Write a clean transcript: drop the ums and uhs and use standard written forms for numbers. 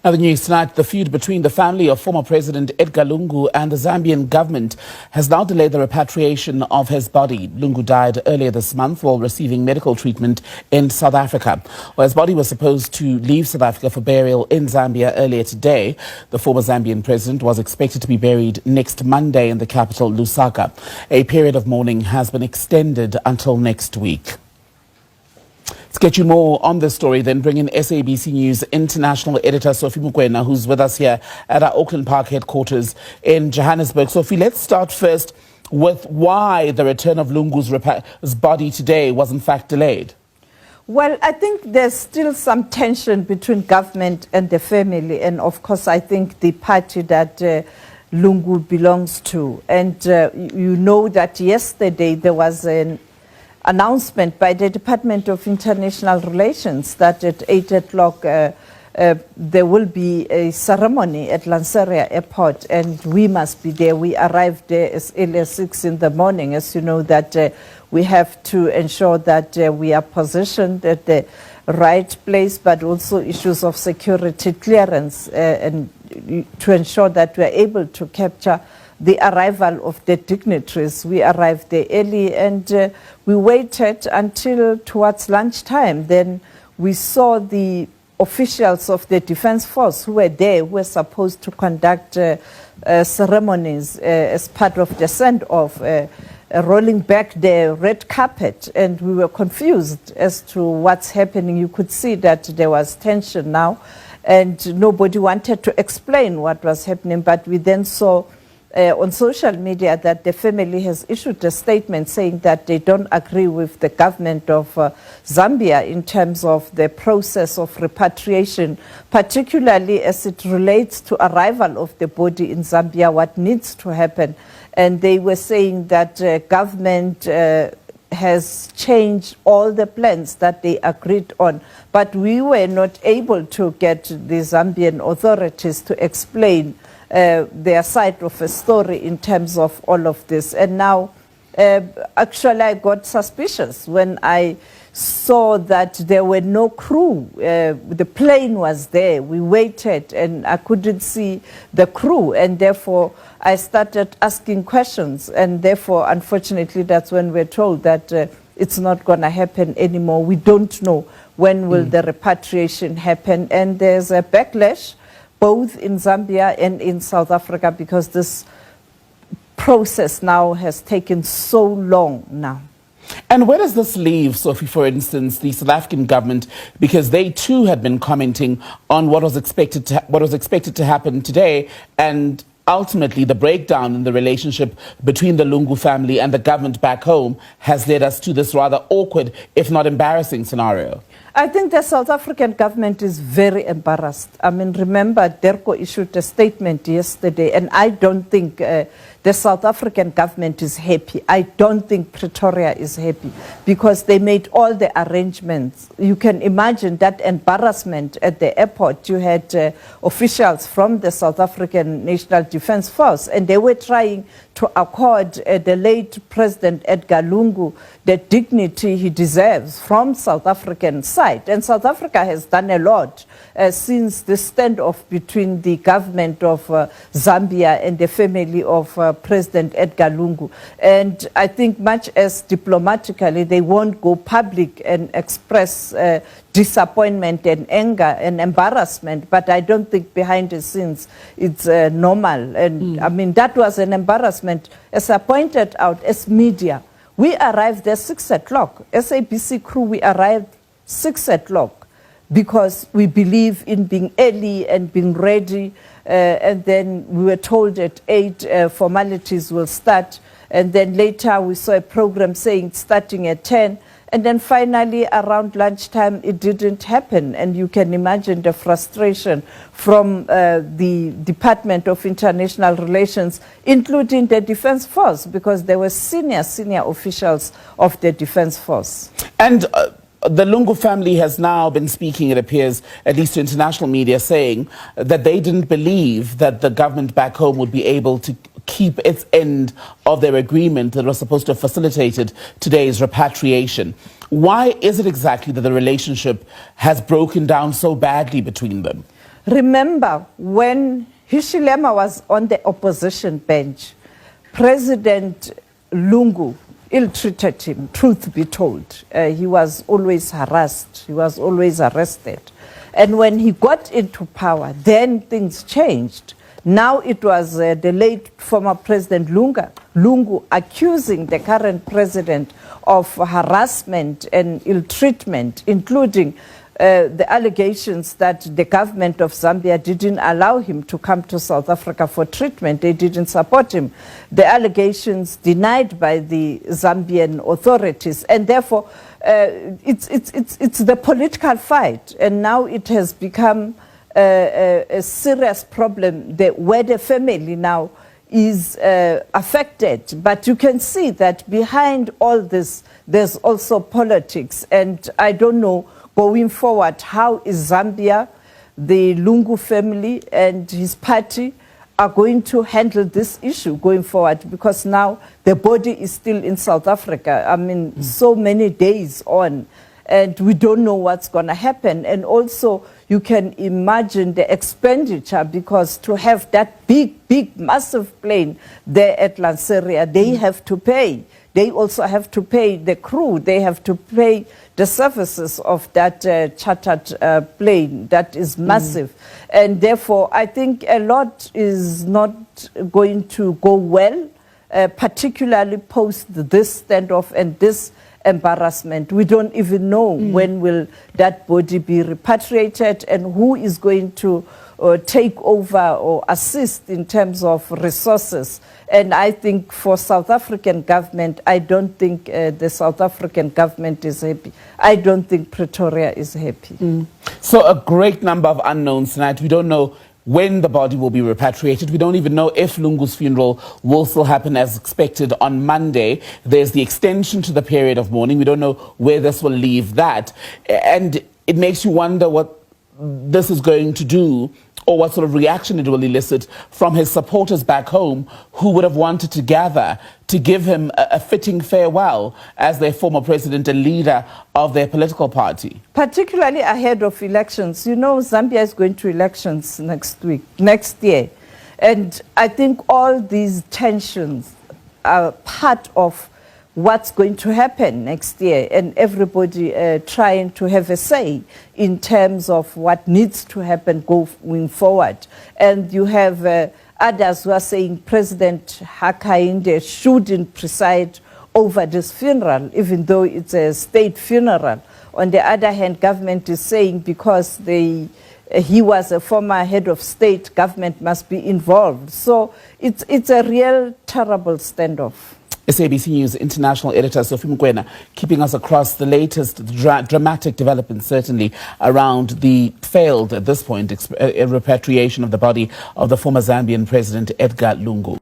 Now, the news tonight, the feud between the family of former President Edgar Lungu and the Zambian government has now delayed the repatriation of his body. Lungu died earlier this month while receiving medical treatment in South Africa. Well, his body was supposed to leave South Africa for burial in Zambia earlier today. The former Zambian president was expected to be buried next Monday in the capital, Lusaka. A period of mourning has been extended until next week. To get you more on this story, then bring in SABC News international editor Sophie Mokoena, who's with us here at our Auckland Park headquarters in Johannesburg. Sophie, let's start first with why the return of Lungu's body today was in fact delayed. Well, I think there's still some tension between government and the family, and of course I think the party that Lungu belongs to. And you know that yesterday there was an announcement by the Department of International Relations that at 8 o'clock there will be a ceremony at Lanseria Airport, and we must be there. We arrived there as early as 6 in the morning, as you know, that we have to ensure that we are positioned at the right place, but also issues of security clearance and to ensure that we are able to capture the arrival of the dignitaries. We arrived there early and we waited until towards lunchtime. Then we saw the officials of the Defence Force who were there, who were supposed to conduct ceremonies as part of the send-off, rolling back the red carpet, and we were confused as to what's happening. You could see that there was tension now and nobody wanted to explain what was happening, but we then saw on social media that the family has issued a statement saying that they don't agree with the government of Zambia in terms of the process of repatriation, particularly as it relates to arrival of the body in Zambia, what needs to happen. And they were saying that government has changed all the plans that they agreed on, but we were not able to get the Zambian authorities to explain their side of a story in terms of all of this. And now, actually, I got suspicious when I saw that there were no crew. The plane was there. We waited, and I couldn't see the crew, and therefore I started asking questions. And therefore, unfortunately, that's when we're told that it's not going to happen anymore. We don't know when will the repatriation happen, and there's a backlash both in Zambia and in South Africa, because this process now has taken so long now. And where does this leave, Sophie, for instance, the South African government, because they too had been commenting on what was expected to happen today, and ultimately the breakdown in the relationship between the Lungu family and the government back home has led us to this rather awkward, if not embarrassing, scenario. I think the South African government is very embarrassed. I mean, remember, DERCO issued a statement yesterday, and I don't think the South African government is happy. I don't think Pretoria is happy, because they made all the arrangements. You can imagine that embarrassment at the airport. You had officials from the South African National Defence Force, and they were trying to accord the late President Edgar Lungu the dignity he deserves from South African side. And South Africa has done a lot since the standoff between the government of Zambia and the family of President Edgar Lungu. And I think much as diplomatically, they won't go public and express disappointment and anger and embarrassment, but I don't think behind the scenes it's normal. And I mean, that was an embarrassment. As I pointed out, as media, we arrived there 6 o'clock. SABC crew, we arrived 6 o'clock because we believe in being early and being ready. And then we were told at 8 formalities will start. And then later we saw a program saying starting at 10. And then finally, around lunchtime, it didn't happen. And you can imagine the frustration from the Department of International Relations, including the Defence Force, because there were senior officials of the Defence Force. And the Lungu family has now been speaking, it appears, at least to international media, saying that they didn't believe that the government back home would be able to keep its end of their agreement that was supposed to have facilitated today's repatriation. Why is it exactly that the relationship has broken down so badly between them? remember when Hichilema was on the opposition bench, President Lungu ill-treated him, truth be told. He was always harassed, he was always arrested. And when he got into power, then things changed. Now it was the late former President Lungu accusing the current president of harassment and ill-treatment, including the allegations that the government of Zambia didn't allow him to come to South Africa for treatment. They didn't support him. The allegations denied by the Zambian authorities. And therefore, it's the political fight. And now it has become a serious problem where the family now is affected. But you can see that behind all this, there's also politics. And I don't know, going forward, how is Zambia, the Lungu family and his party are going to handle this issue going forward? Because now the body is still in South Africa. I mean, so many days on, and we don't know what's going to happen. And also, you can imagine the expenditure, because to have that big, massive plane there at Lanseria, they have to pay. They also have to pay the crew. They have to pay the services of that chartered plane that is massive. And therefore, I think a lot is not going to go well, particularly post this standoff and this embarrassment. We don't even know when will that body be repatriated and who is going to take over or assist in terms of resources. And I think for South African government, I don't think the South African government is happy. I don't think Pretoria is happy. So a great number of unknowns tonight. We don't know when the body will be repatriated. We don't even know if Lungu's funeral will still happen as expected on Monday. There's the extension to the period of mourning. We don't know where this will leave that. And it makes you wonder what this is going to do, or what sort of reaction it will elicit from his supporters back home, who would have wanted to gather to give him a fitting farewell as their former president and leader of their political party. Particularly ahead of elections. You know, Zambia is going to elections next year. And I think all these tensions are part of what's going to happen next year, and everybody trying to have a say in terms of what needs to happen going forward. And you have others who are saying President Hakainde shouldn't preside over this funeral, even though it's a state funeral. On the other hand, government is saying because he was a former head of state, government must be involved. So it's a real terrible standoff. SABC News international editor Sophie Mokoena keeping us across the latest dramatic developments, certainly around the failed, at this point, repatriation of the body of the former Zambian president Edgar Lungu.